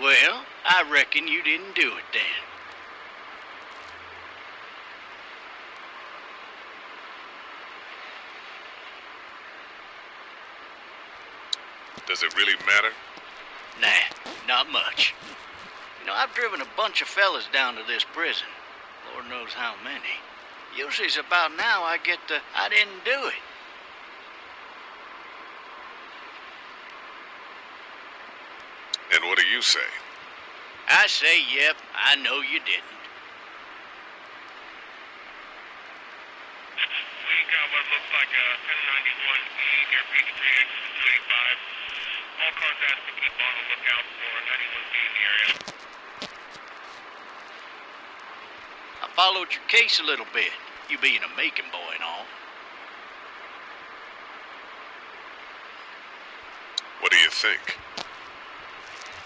Well, I reckon you didn't do it then. Does it really matter? Nah, not much. You know, I've driven a bunch of fellas down to this prison. Lord knows how many. Usually it's about now I get the, I didn't do it. And what do you say? I say, yep, I know you didn't. We got what looks like a 1091 E near Peachtree, exit 285. All cars asked to keep on the lookout for 91B in the area. I followed your case a little bit, you being a Macon boy and all. What do you think?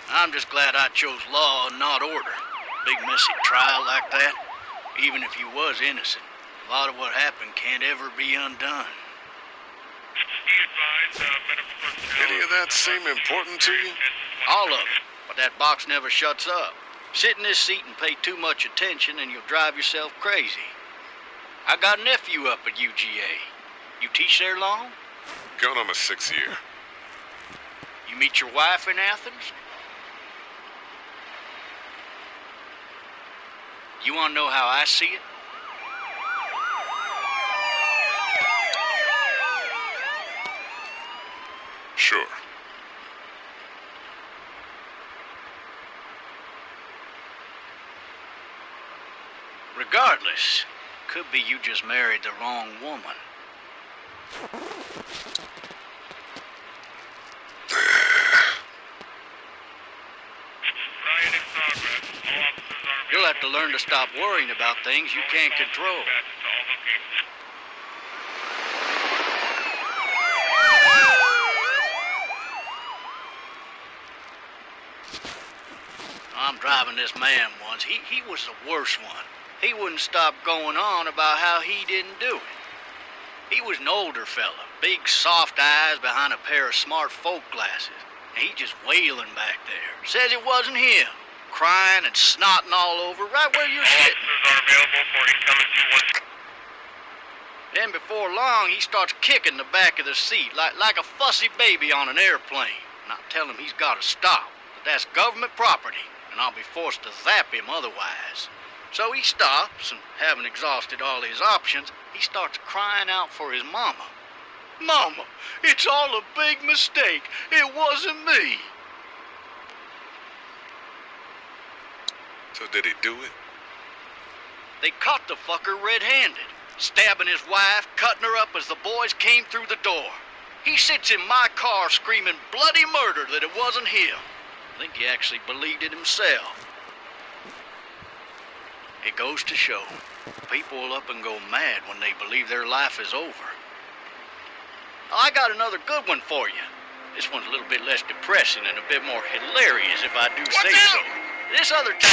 I'm just glad I chose law and not order. Big messy trial like that, even if you was innocent, a lot of what happened can't ever be undone. Be advised, medical personnel... Any of that seem important to you? All of it, but that box never shuts up. Sit in this seat and pay too much attention and you'll drive yourself crazy. I got a nephew up at UGA. You teach there long? Going on my 6th year. You meet your wife in Athens? You want to know how I see it? Sure. Regardless, could be you just married the wrong woman. Riot in progress. All officers are... You'll have to learn to stop worrying about things you can't control. Dispatches to all locations. I'm driving this man once. He was the worst one. He wouldn't stop going on about how he didn't do it. He was an older fella, big soft eyes behind a pair of smart folk glasses. And he just wailing back there. Says it wasn't him. Crying and snotting all over right where you're All sitting. officers are available for incoming 2-1. Then before long, he starts kicking the back of the seat like a fussy baby on an airplane. And I tell him he's got to stop, that that's government property, and I'll be forced to zap him otherwise. So he stops, and having exhausted all his options, he starts crying out for his mama. Mama, it's all a big mistake. It wasn't me. So did he do it? They caught the fucker red-handed, stabbing his wife, cutting her up as the boys came through the door. He sits in my car screaming bloody murder that it wasn't him. I think he actually believed it himself. It goes to show, people will up and go mad when they believe their life is over. I got another good one for you. This one's a little bit less depressing and a bit more hilarious if I do say so. This other time...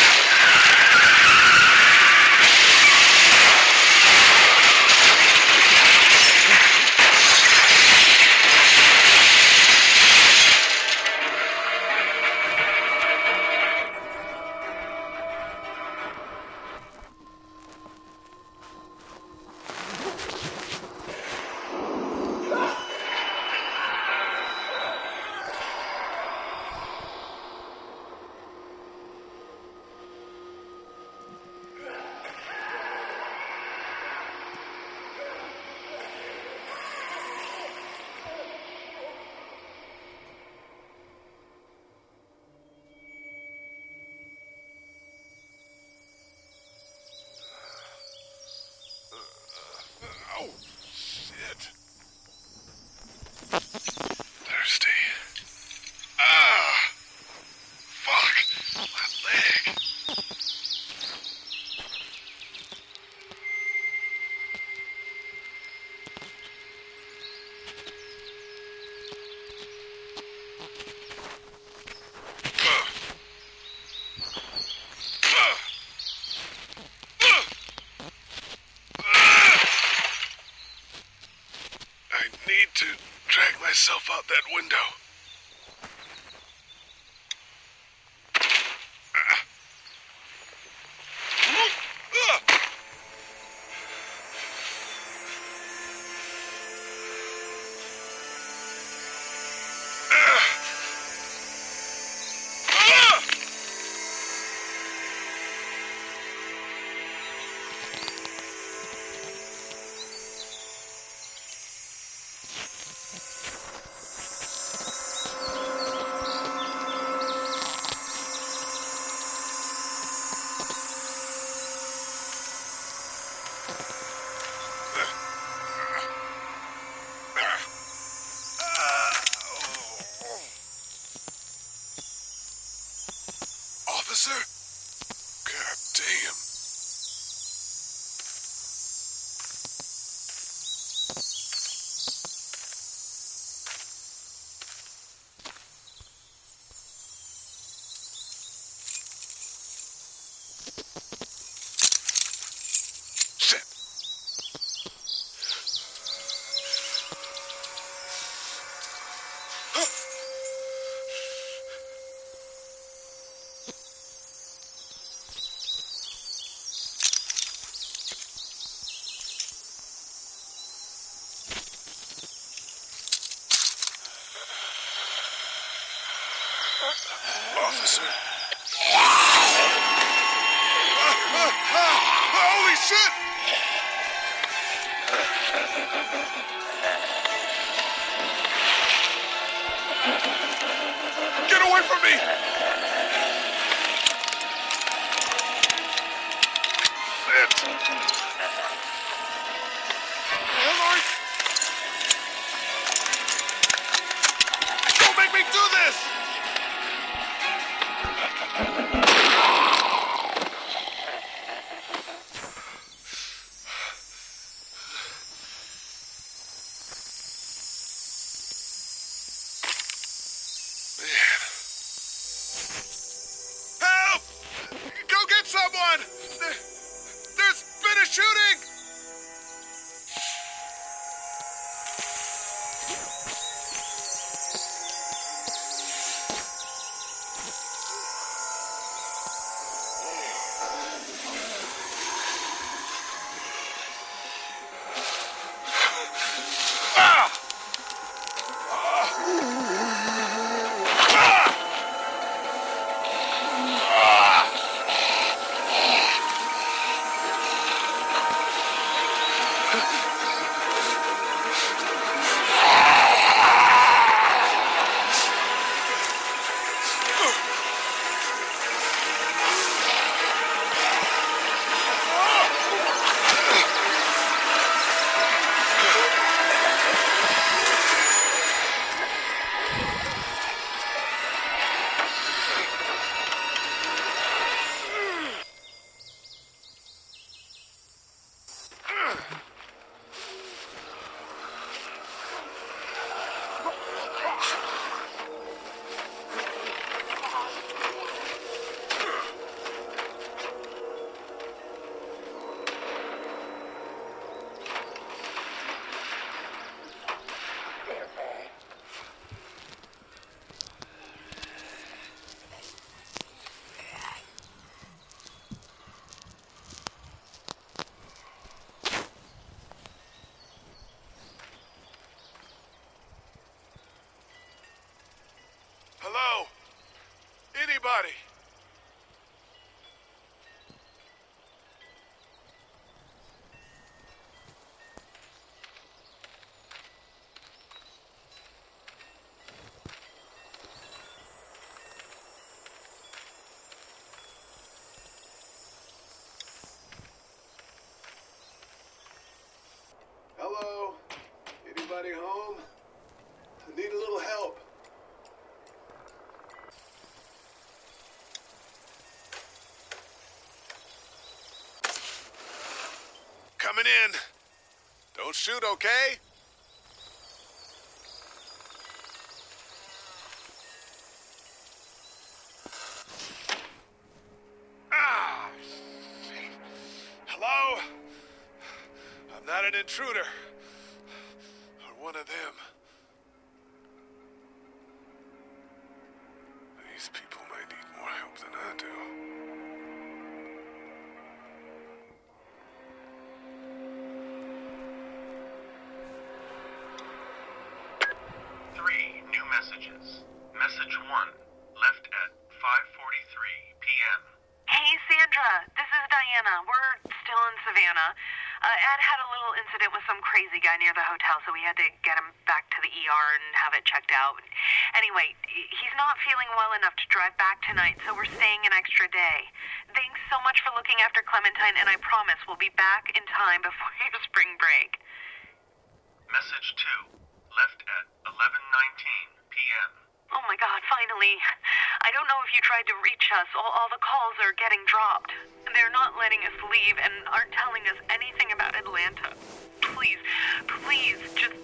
Oh, shit. Thirsty. Ah! Fuck! My leg. I need to drag myself out that window. officer? God damn. Shit. Officer. Holy shit! Get away from me! Shit! Hillary! Don't make me do this! Help! Go get someone! There's been a shooting! Ah! Hello? Anybody? Hello? Anybody home? I need a little help. Coming in. Don't shoot, okay? Ah! Shit. Hello? I'm not an intruder. Or one of them. These people might need more help than I do. New messages. Message 1, left at 5:43 p.m. Hey, Sandra. This is Diana. We're still in Savannah. Ed had a little incident with some crazy guy near the hotel, so we had to get him back to the ER and have it checked out. Anyway, he's not feeling well enough to drive back tonight, so we're staying an extra day. Thanks so much for looking after Clementine, and I promise we'll be back in time before your spring break. Message 2, left at 11:19 p.m. Oh my God, finally. I don't know if you tried tried to reach us. All the calls are getting dropped. They're not letting us leave and aren't telling us anything about Atlanta. Please, please, just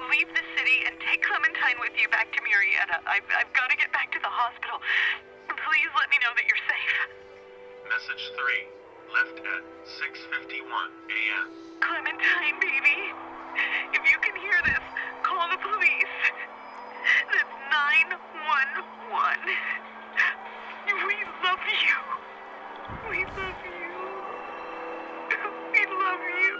leave the city and take Clementine with you back to Murrieta. I've got to get back to the hospital. Please let me know that you're safe. Message 3, left at 6:51 a.m. Clementine, baby. If you can hear this, call the police. That's 911. We love you. We love you. We love you.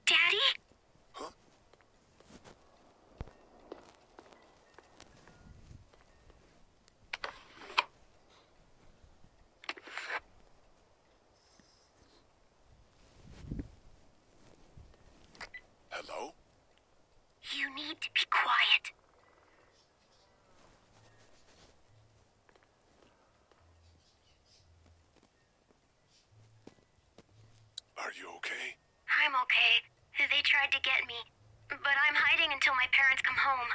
Daddy? Huh? Hello? You need to be quiet. Are you okay? I'm okay. They tried to get me, but I'm hiding until my parents come home.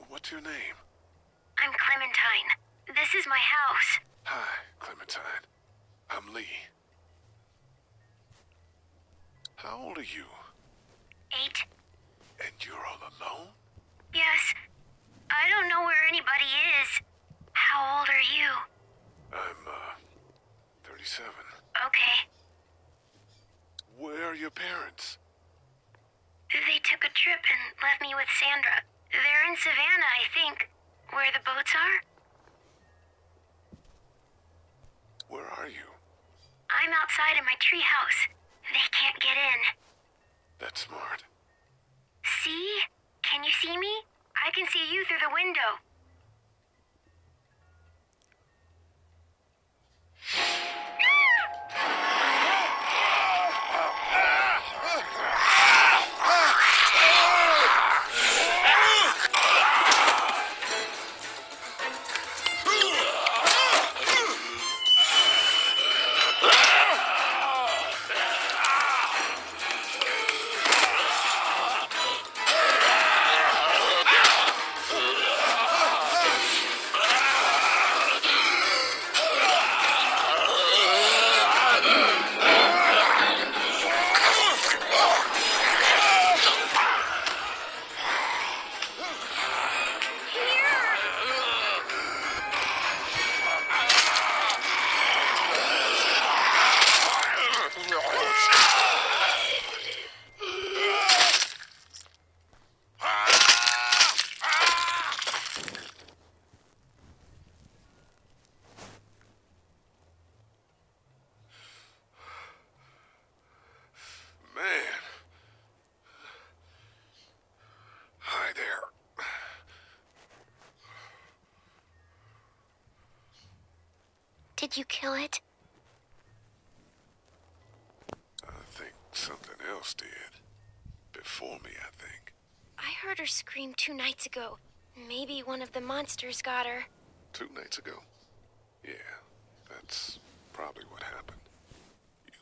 What's your name? I'm Clementine. This is my house. Hi, Clementine. I'm Lee. How old are you? 8. And you're all alone? Yes. I don't know where anybody is. How old are you? I'm, 37. Okay. Where are your parents? They took a trip and left me with Sandra. They're in Savannah, I think. Where the boats are? Where are you? I'm outside in my treehouse. They can't get in. That's smart. See? Can you see me? I can see you through the window. Man. Hi there. Did you kill it? I think something else did. Before me, I think. I heard her scream 2 nights ago. Maybe one of the monsters got her. 2 nights ago? Yeah, that's probably what happened.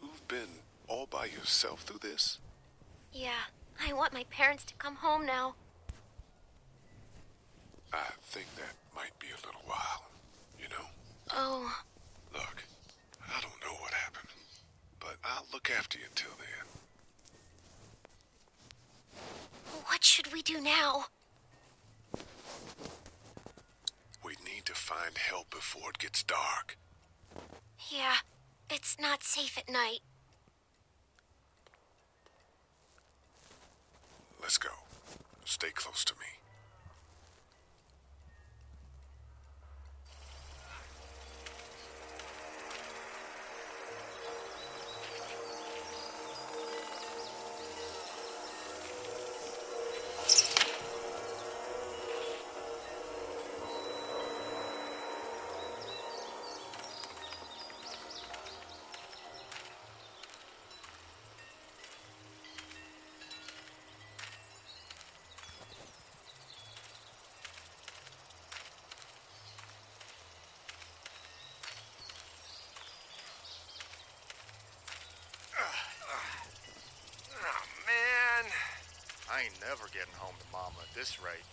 You've been all by yourself through this? Yeah, I want my parents to come home now. I think that might be a little while, you know? Oh, Look, I don't know what happened, but I'll look after you until then. what should we do now? We need to find help before it gets dark. Yeah, it's not safe at night. Let's go. Stay close to me. ain't never getting home to Mama at this rate.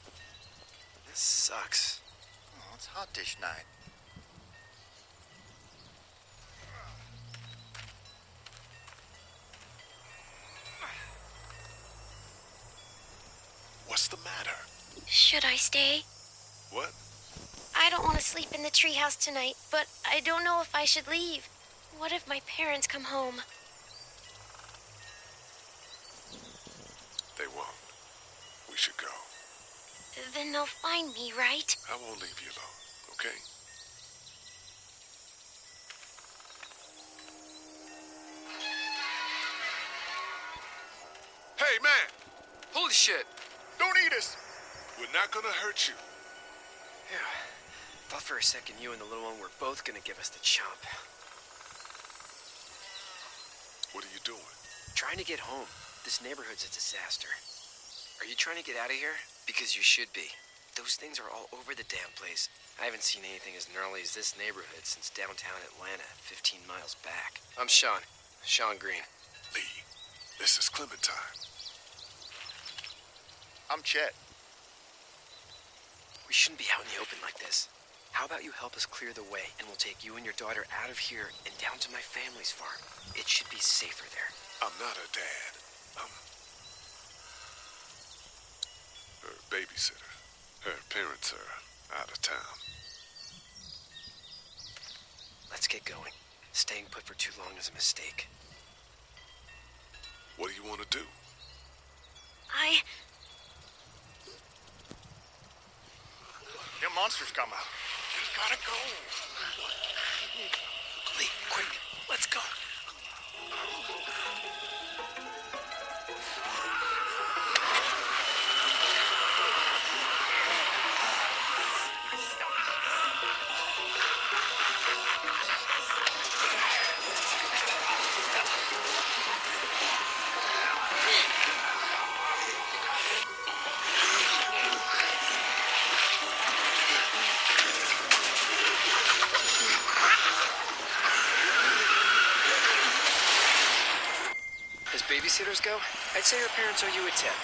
This sucks. Oh, it's hot dish night. What's the matter? Should I stay? What? I don't want to sleep in the treehouse tonight, but I don't know if I should leave. What if my parents come home? They won't. We should go. Then they'll find me, right? I won't leave you alone, okay? Hey, man! Holy shit! Don't eat us! We're not gonna hurt you. Yeah. Thought for a second you and the little one were both gonna give us the chomp. What are you doing? Trying to get home. This neighborhood's a disaster. Are you trying to get out of here? Because you should be. Those things are all over the damn place. I haven't seen anything as gnarly as this neighborhood since downtown Atlanta, 15 miles back. I'm Sean. Sean Green. Lee, this is Clementine. I'm Chet. We shouldn't be out in the open like this. How about you help us clear the way, and we'll take you and your daughter out of here and down to my family's farm. It should be safer there. I'm not her dad. I'm her babysitter. Her parents are out of town. Let's get going. Staying put for too long is a mistake. What do you want to do? Them monsters come out. We gotta go. Lee, quick, let's go. As babysitters go, I'd say her parents owe you a tip.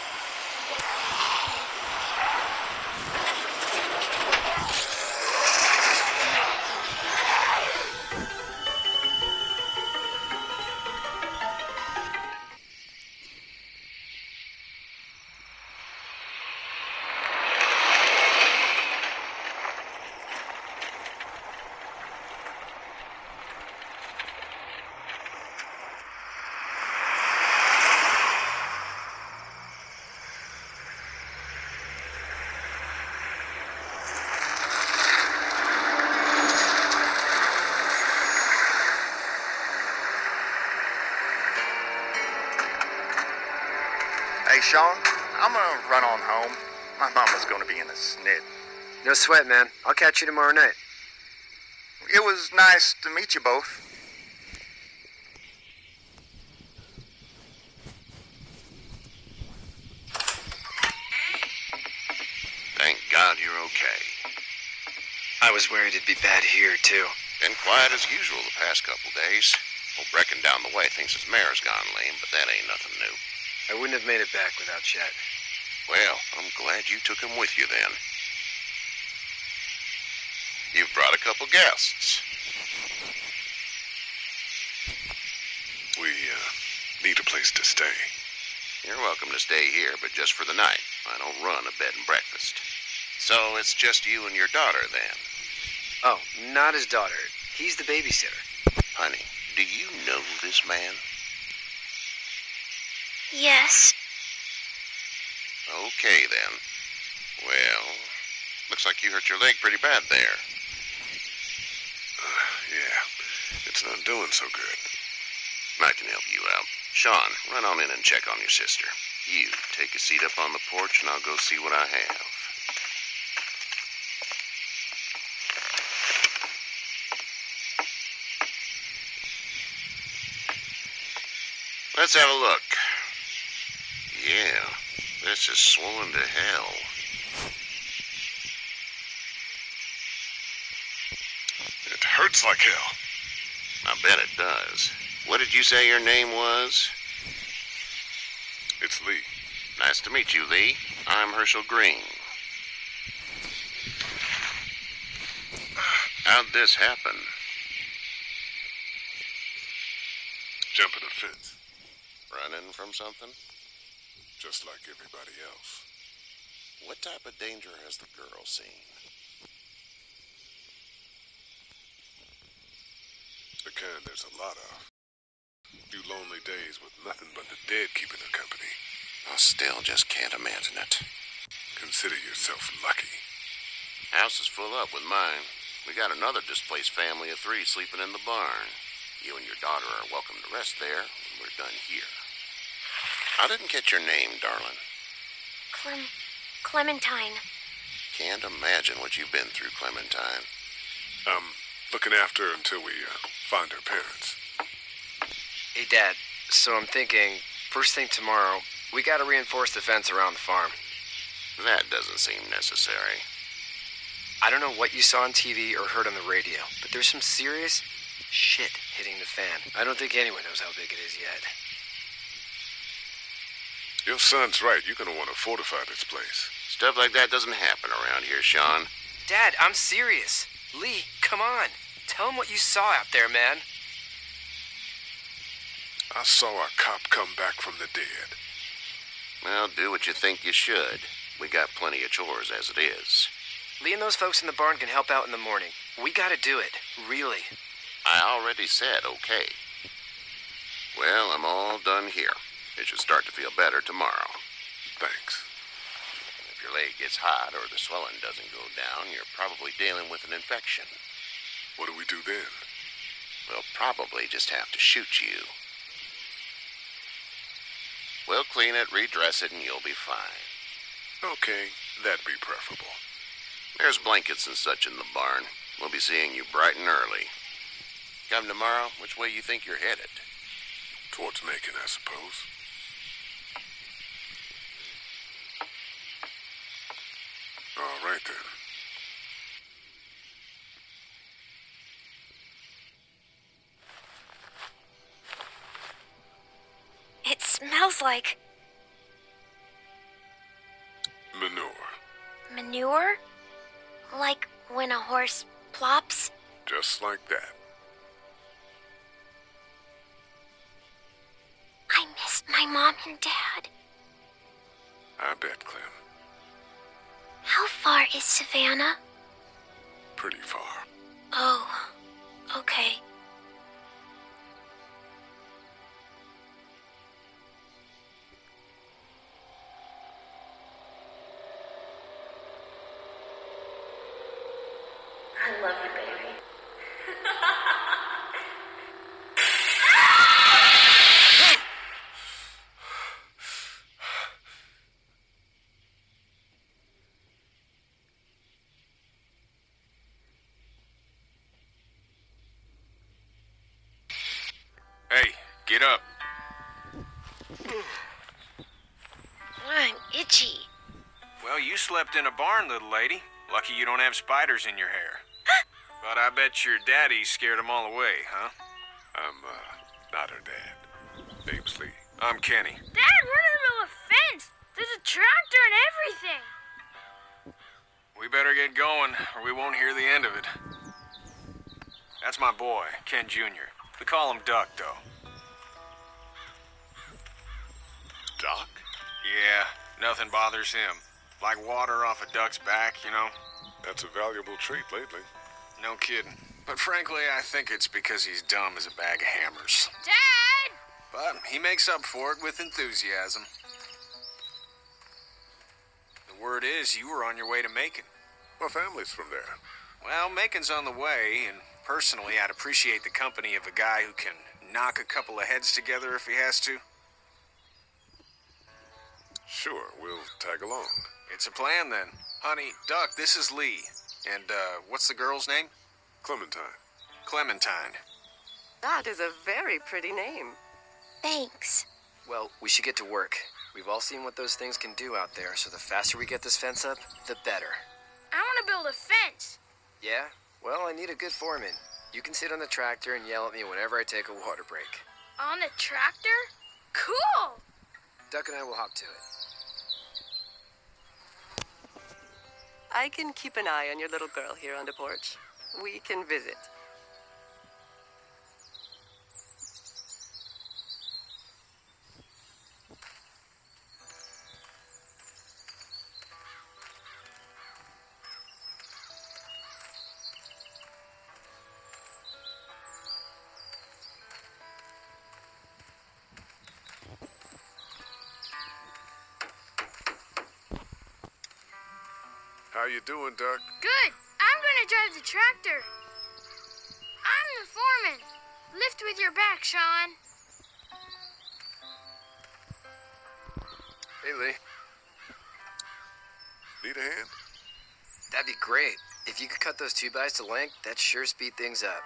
Hey, Sean, I'm gonna run on home. My mama's gonna be in a snit. No sweat, man. I'll catch you tomorrow night. It was nice to meet you both. Thank God you're okay. I was worried it'd be bad here, too. Been quiet as usual the past couple days. Old Brecken down the way thinks his mare's gone lame, but that ain't nothing new. I wouldn't have made it back without Chet. Well, I'm glad you took him with you then. You've brought a couple guests. We, need a place to stay. You're welcome to stay here, but just for the night. I don't run a bed and breakfast. So it's just you and your daughter then? Oh, not his daughter. He's the babysitter. Honey, do you know this man? Yes. Okay, then. Well, looks like you hurt your leg pretty bad there. Yeah, it's not doing so good. I can help you out. Sean, run on in and check on your sister. You, take a seat up on the porch and I'll go see what I have. Let's have a look. Yeah, this is swollen to hell. It hurts like hell. I bet it does. What did you say your name was? It's Lee. Nice to meet you, Lee. I'm Herschel Green. How'd this happen? Jumping a fence, Running from something? just like everybody else. What type of danger has the girl seen? The kind there's a lot of. Few lonely days with nothing but the dead keeping her company. I still just can't imagine it. Consider yourself lucky. House is full up with mine. We got another displaced family of 3 sleeping in the barn. You and your daughter are welcome to rest there when we're done here. I didn't get your name, darling. Clementine. Can't imagine what you've been through, Clementine. Looking after her until we find her parents. Hey, Dad. So I'm thinking, first thing tomorrow, we gotta reinforce the fence around the farm. That doesn't seem necessary. I don't know what you saw on TV or heard on the radio, but there's some serious shit hitting the fan. I don't think anyone knows how big it is yet. Your son's right. You're gonna want to fortify this place. Stuff like that doesn't happen around here, Sean. Dad, I'm serious. Lee, come on. Tell him what you saw out there, man. I saw a cop come back from the dead. Well, do what you think you should. We got plenty of chores as it is. Lee and those folks in the barn can help out in the morning. We gotta do it. Really. I already said okay. Well, I'm all done here. It should start to feel better tomorrow. Thanks. If your leg gets hot or the swelling doesn't go down, you're probably dealing with an infection. What do we do then? We'll probably just have to shoot you. We'll clean it, redress it, and you'll be fine. Okay, that'd be preferable. There's blankets and such in the barn. We'll be seeing you bright and early. Come tomorrow, which way you think you're headed? Towards Macon, I suppose. All right, then. It smells like Manure. manure? Like when a horse plops? Just like that. I miss my mom and dad. I bet, Clem. How far is Savannah? Pretty far. Oh, okay. I love you, baby. Hey, get up. I'm itchy. Well, you slept in a barn, little lady. Lucky you don't have spiders in your hair. But I bet your daddy scared them all away, huh? I'm, not her dad. Name's Lee. I'm Kenny. Dad, we're in the middle of a fence. There's a tractor and everything. We better get going, or we won't hear the end of it. That's my boy, Ken Jr. We call him Duck, though. Doc? Yeah, nothing bothers him. Like water off a duck's back, you know? That's a valuable trait lately. No kidding. But frankly, I think it's because he's dumb as a bag of hammers. Dad! But he makes up for it with enthusiasm. The word is you were on your way to Macon. My family's from there. Well, Macon's on the way, and personally, I'd appreciate the company of a guy who can knock a couple of heads together if he has to. Sure, we'll tag along. It's a plan, then. Honey, Duck, this is Lee. And, what's the girl's name? Clementine. Clementine. That is a very pretty name. Thanks. Well, we should get to work. We've all seen what those things can do out there, so the faster we get this fence up, the better. I want to build a fence. Yeah? Well, I need a good foreman. You can sit on the tractor and yell at me whenever I take a water break. On the tractor? Cool! Duck and I will hop to it. I can keep an eye on your little girl here on the porch. We can visit. How you doing, Duck? Good. I'm gonna drive the tractor. I'm the foreman. Lift with your back, Sean. Hey, Lee. Need a hand? That'd be great. If you could cut those 2x to length, that'd sure speed things up.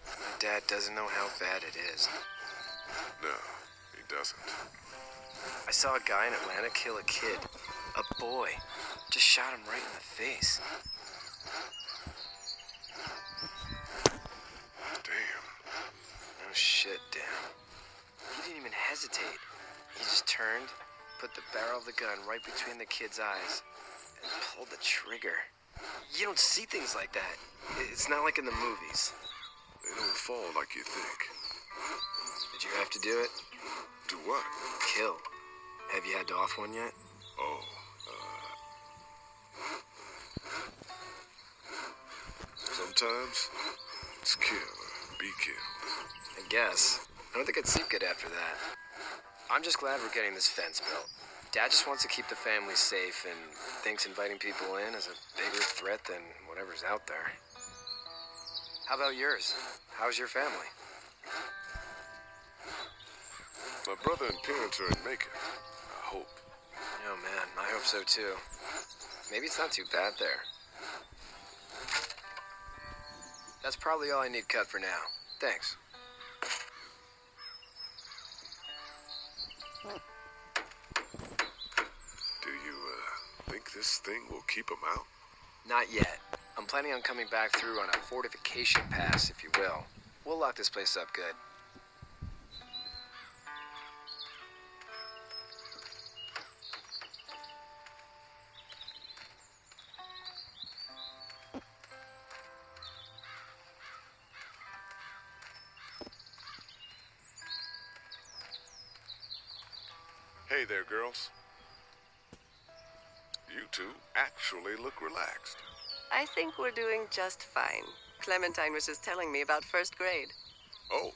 My dad doesn't know how bad it is. No, he doesn't. I saw a guy in Atlanta kill a kid. A boy. Just shot him right in the face. Damn. No shit, Dan. He didn't even hesitate. He just turned, put the barrel of the gun right between the kid's eyes, and pulled the trigger. You don't see things like that. It's not like in the movies. They don't fall like you think. Did you have to do it? Do what? Kill. Have you had to off one yet? Oh, sometimes it's kill or be killed. I guess. I don't think I'd sleep good after that. I'm just glad we're getting this fence built. Dad just wants to keep the family safe and thinks inviting people in is a bigger threat than whatever's out there. How about yours? How's your family? My brother and parents are in Macon. I hope. Oh man, I hope so too. Maybe it's not too bad there. That's probably all I need cut for now. Thanks. Do you, think this thing will keep them out? Not yet. I'm planning on coming back through on a fortification pass, if you will. We'll lock this place up good. Hey there, girls. You two actually look relaxed. I think we're doing just fine. Clementine was just telling me about first grade. Oh,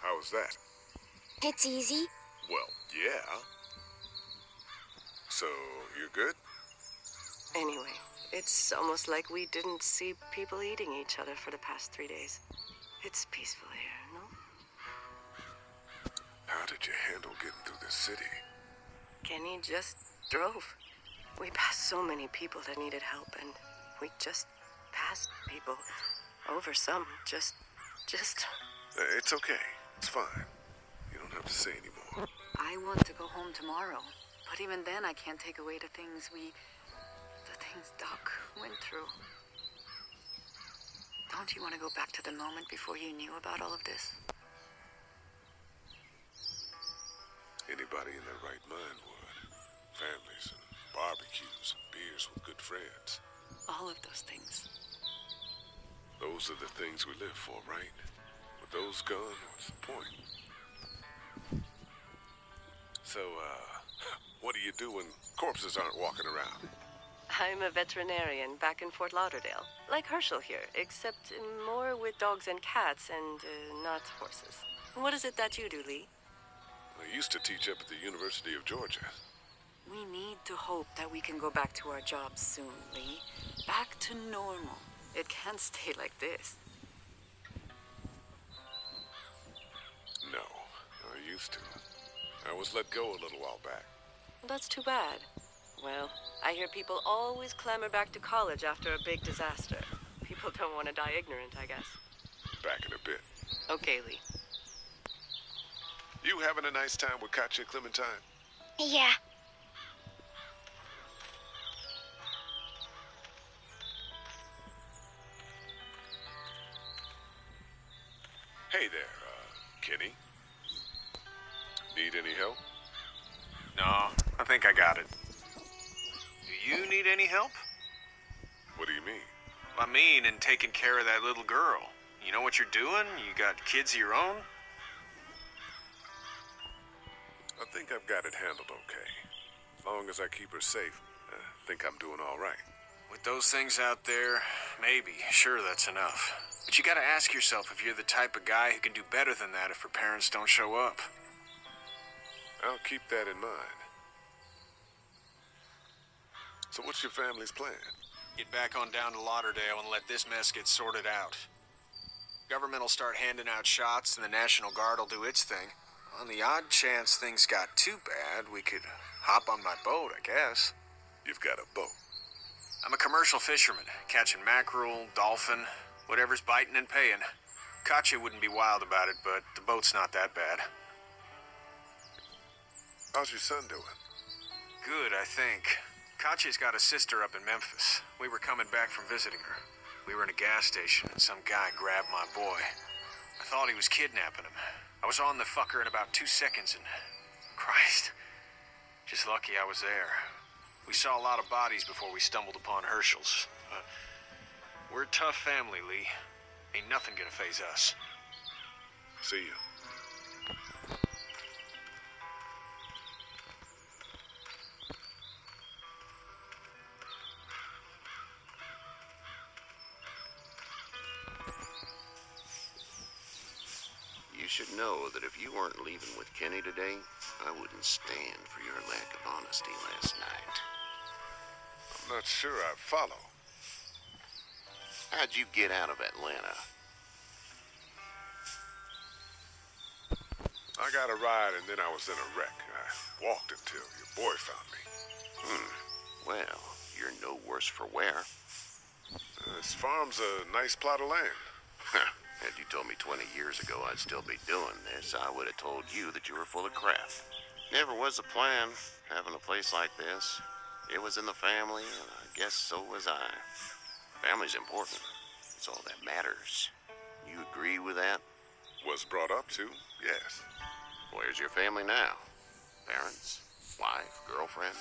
how was that? It's easy. Well, yeah. So, you're good? Anyway, it's almost like we didn't see people eating each other for the past 3 days. It's peaceful here, no? How did you handle getting through the city? Kenny just drove. We passed so many people that needed help, and we just passed people over some. Just... It's okay. It's fine. You don't have to say anymore. I want to go home tomorrow, but even then I can't take away the things Doc went through. Don't you want to go back to the moment before you knew about all of this? Anybody in their right mind would. Families and barbecues and beers with good friends. All of those things. Those are the things we live for, right? With those gone, what's the point? So, what do you do when corpses aren't walking around? I'm a veterinarian back in Fort Lauderdale. Like Herschel here, except more with dogs and cats and not horses. What is it that you do, Lee? I used to teach up at the University of Georgia. We need to hope that we can go back to our jobs soon, Lee. Back to normal. It can't stay like this. No, I used to. I was let go a little while back. That's too bad. Well, I hear people always clamor back to college after a big disaster. People don't want to die ignorant, I guess. Back in a bit. Okay, Lee. You having a nice time with Katya, Clementine? Yeah. Hey there, Kenny. Need any help? No, I think I got it. Do you need any help? What do you mean? I mean, in taking care of that little girl. You know what you're doing? You got kids of your own? I think I've got it handled okay. As long as I keep her safe, I think I'm doing all right. With those things out there, maybe. Sure, that's enough. But you gotta ask yourself if you're the type of guy who can do better than that if her parents don't show up. I'll keep that in mind. So what's your family's plan? Get back on down to Lauderdale and let this mess get sorted out. Government will start handing out shots and the National Guard will do its thing. On the odd chance things got too bad, we could hop on my boat, I guess. You've got a boat. I'm a commercial fisherman, catching mackerel, dolphin, whatever's biting and paying. Katya wouldn't be wild about it, but the boat's not that bad. How's your son doing? Good, I think. Katya's got a sister up in Memphis. We were coming back from visiting her. We were in a gas station and some guy grabbed my boy. I thought he was kidnapping him. I was on the fucker in about 2 seconds and... Christ. Just lucky I was there. We saw a lot of bodies before we stumbled upon Herschel's. We're a tough family, Lee. Ain't nothing gonna faze us. See you. You should know that if you weren't leaving with Kenny today, I wouldn't stand for your lack of honesty last night. I'm not sure I follow. How'd you get out of Atlanta? I got a ride and then I was in a wreck. I walked until your boy found me. Well, you're no worse for wear. This farm's a nice plot of land. Had you told me 20 years ago I'd still be doing this, I would have told you that you were full of crap. Never was a plan, having a place like this. It was in the family, and I guess so was I. Family's important. It's all that matters. You agree with that? Was brought up to, yes. Where's your family now? Parents? Wife? Girlfriend?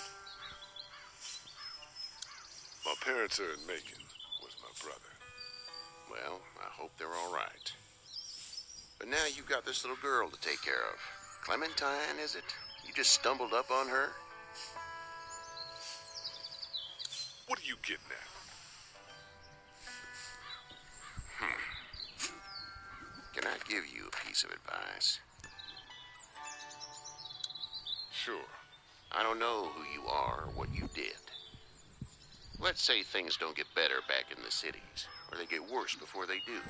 My parents are in Macon with my brother. Well, I hope they're all right. But now you've got this little girl to take care of. Clementine, is it? You just stumbled up on her? What are you getting at? Can I give you a piece of advice? Sure. I don't know who you are or what you did. Let's say things don't get better back in the cities, or they get worse before they do.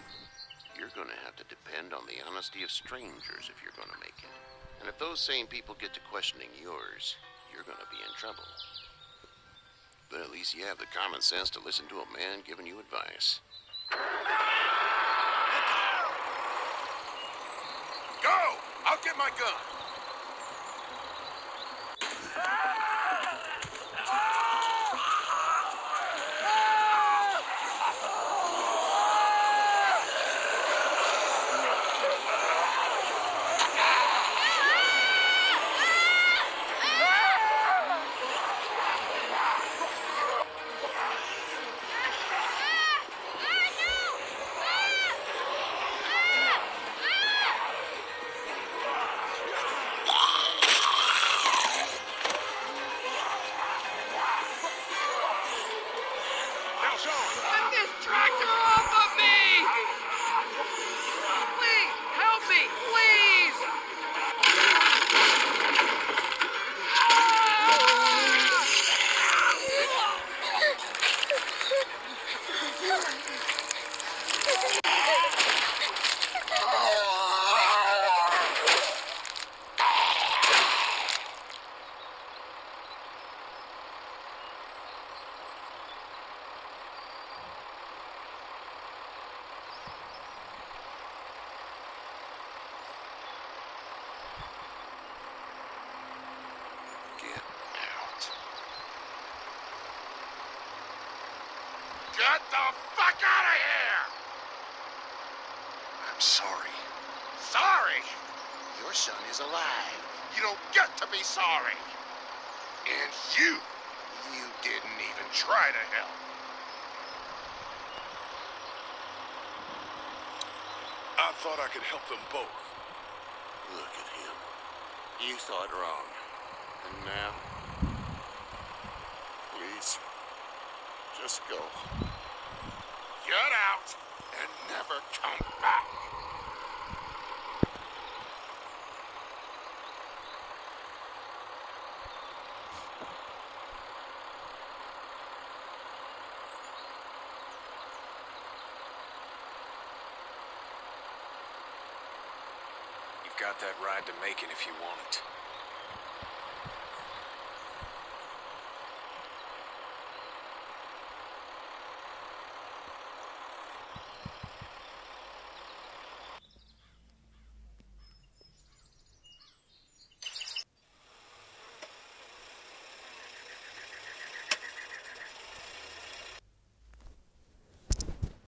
You're going to have to depend on the honesty of strangers if you're going to make it. And if those same people get to questioning yours, you're going to be in trouble. But at least you have the common sense to listen to a man giving you advice. Go! I'll get my gun! Get this tractor off of me! Please, help me, please! Get the fuck out of here! I'm sorry. Sorry? Your son is alive. You don't get to be sorry. And you didn't even try to help. I thought I could help them both. Look at him. You thought wrong. And now? Please, just go. Get out and never come back. You've got that ride to Macon if you want it.